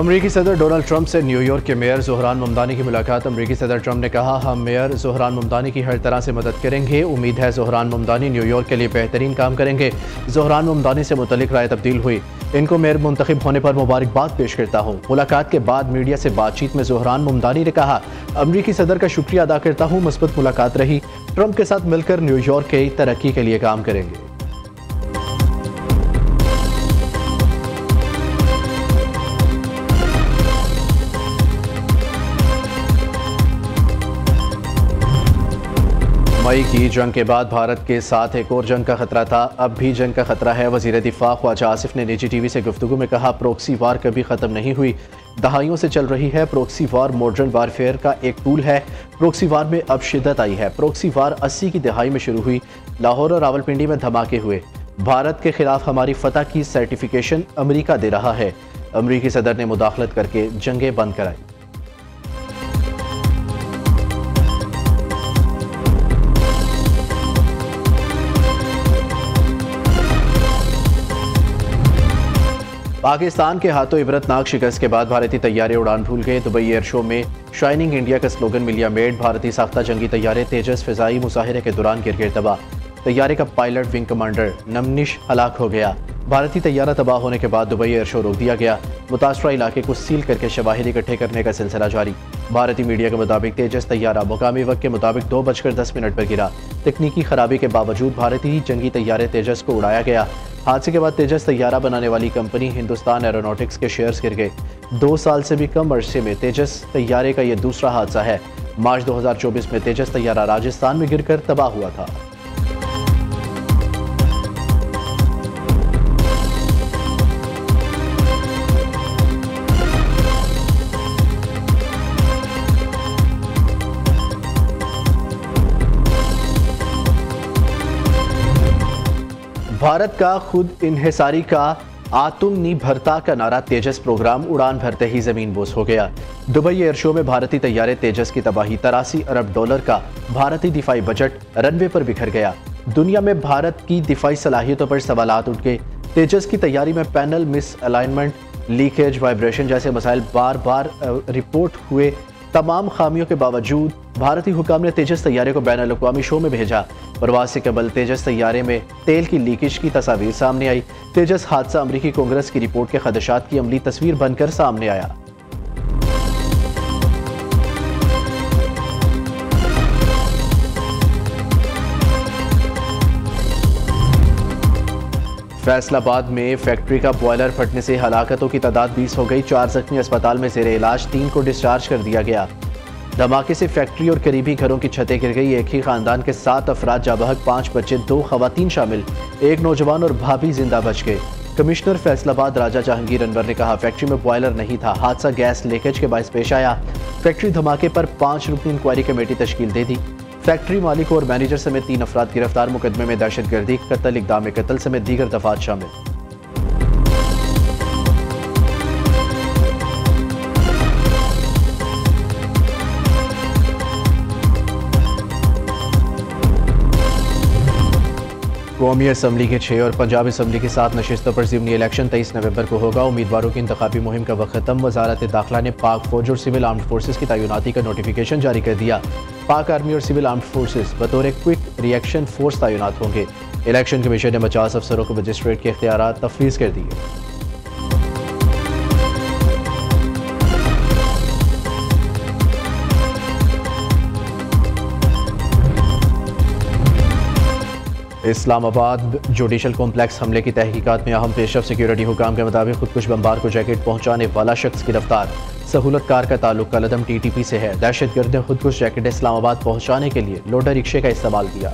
अमरीकी सदर Donald Trump से न्यूयॉर्क के मेयर ज़ोहरान ममदानी की मुलाकात। अमरीकी सदर ट्रंप ने कहा, हम मेयर ज़ोहरान ममदानी की हर तरह से मदद करेंगे। उम्मीद है ज़ोहरान ममदानी न्यूयॉर्क के लिए बेहतरीन काम करेंगे। ज़ोहरान ममदानी से मुतल्लिक राय तब्दील हुई। इनको मेयर मुंतखब होने पर मुबारकबाद पेश करता हूँ। मुलाकात के बाद मीडिया से बातचीत में ज़ोहरान ममदानी ने कहा, अमरीकी सदर का शुक्रिया अदा करता हूँ। मस्बत मुलाकात रही। ट्रंप के साथ मिलकर न्यूयॉर्क की तरक्की के लिए काम करेंगे। मई की जंग के बाद भारत के साथ एक और जंग का खतरा था, अब भी जंग का खतरा है। वजीर दिफा ख्वाजा आसिफ ने निजी टीवी से गुफ्तगू में कहा, प्रोक्सी वार कभी ख़त्म नहीं हुई, दहाइयों से चल रही है। प्रोक्सी वार मॉडर्न वारफेयर का एक टूल है। प्रोक्सी वार में अब शिद्दत आई है। प्रोक्सी वार 80 की दहाई में शुरू हुई। लाहौर और रावलपिंडी में धमाके हुए। भारत के खिलाफ हमारी फतह की सर्टिफिकेशन अमरीका दे रहा है। अमरीकी सदर ने मुदाखलत करके जंगें बंद कराई। पाकिस्तान के हाथों इबरतनाक शिकस्त के बाद भारतीय तैयारे उड़ान भूल गए। दुबई एयर शो में शाइनिंग इंडिया का स्लोगन मिलिया मेड। भारतीय साख्ता जंगी तैयारे तेजस फिजाई मुजाहिरे के दौरान गिर तबाह। तैयारे का पायलट विंग कमांडर नमनिश हलाक हो गया। भारतीय तैयारा तबाह होने के बाद दुबई एयर शो रोक दिया गया। मुतासरा इलाके को सील करके शवाहिद इकट्ठे करने का सिलसिला जारी। भारतीय मीडिया के मुताबिक तेजस तैयारा मुकामी वक्त के मुताबिक 2:10 पर गिरा। तकनीकी खराबी के बावजूद भारतीय जंगी तैयारे तेजस को उड़ाया गया। हादसे के बाद तेजस तैयारा बनाने वाली कंपनी हिंदुस्तान एरोनॉटिक्स के शेयर्स गिर गए। 2 साल से भी कम अरसे में तेजस तैयारे का यह दूसरा हादसा है। मार्च 2024 में तेजस तैयारा राजस्थान में गिरकर तबाह हुआ था। भारत का खुद इन्हिसारी का आत्मनिर्भरता का नारा तेजस प्रोग्राम उड़ान भरते ही जमीन बोस हो गया। दुबई एयर शो में भारतीय तैयारे तेजस की तबाही। $83 अरब का भारतीय दिफाई बजट रनवे पर बिखर गया। दुनिया में भारत की दिफाई सलाहियतों पर सवालात उठ गए। तेजस की तैयारी में panel miss alignment, leakage, vibration जैसे मसाइल बार बार रिपोर्ट हुए। तमाम खामियों के बावजूद भारतीय हुकाम ने तेजस तैयारे को बैनुल अक़वामी शो में भेजा। परवाज से कबल तेजस तैयारे में तेल की लीकेज की तस्वीर सामने आई। तेजस हादसा अमरीकी कांग्रेस की रिपोर्ट के खदशात की अमली तस्वीर बनकर सामने आया। फैसलाबाद में फैक्ट्री का बॉयलर फटने से हलाकतों की तादाद 20 हो गई। 4 जख्मी अस्पताल में ज़ेरे इलाज, 3 को डिस्चार्ज कर दिया गया। धमाके से फैक्ट्री और करीबी घरों की छतें गिर गई। एक ही खानदान के 7 अफराद जा बहक, 5 बच्चे, 2 खवातीन शामिल, 1 नौजवान और भाभी जिंदा बच गए। कमिश्नर फैसलाबाद राजा जहांगीर अनवर ने कहा, फैक्ट्री में बॉयलर नहीं था, हादसा गैस लीकेज के बायस पेश आया। फैक्ट्री धमाके पर 5 रुकनी इंक्वायरी कमेटी तश्कील दे दी। फैक्ट्री मालिक और मैनेजर समेत 3 अफराद गिरफ्तार। मुकदमे में दहशतगर्दी, कत्ल, इक़दाम कत्ल समेत दीगर दफात शामिल। कौमी असम्बली के 6 और पंजाब असम्बली के 7 नशिस्तों पर ज़िमनी इलेक्शन 23 नवंबर को होगा। उम्मीदवारों की इंतखाबी मुहिम का वक्त खत्म। वजारत दाखिला ने पाक फौज और सिविल आर्म्ड फोर्सेस की तैनाती का नोटिफिकेशन जारी कर दिया। पाक आर्मी और सिविल आर्म्ड फोर्सेस बतौर क्विक रिएक्शन फोर्स तैनात होंगे। इलेक्शन कमीशन ने 50 अफसरों को मजिस्ट्रेट के इख्तियारात तफवीज़ कर दिए। इस्लामाबाद जुडिशल कॉम्प्लेक्स हमले की तहकीकात में अहम पेशरफ। सिक्योरिटी हुकाम के मुताबिक खुदकुश बमबार को जैकेट पहुंचाने वाला शख्स गिरफ्तार। सहूलत कार का ताल्लुक कलदम TTP से है। दहशतगर्द ने खुदकुश जैकेट इस्लामाबाद पहुंचाने के लिए लोडर रिक्शे का इस्तेमाल किया।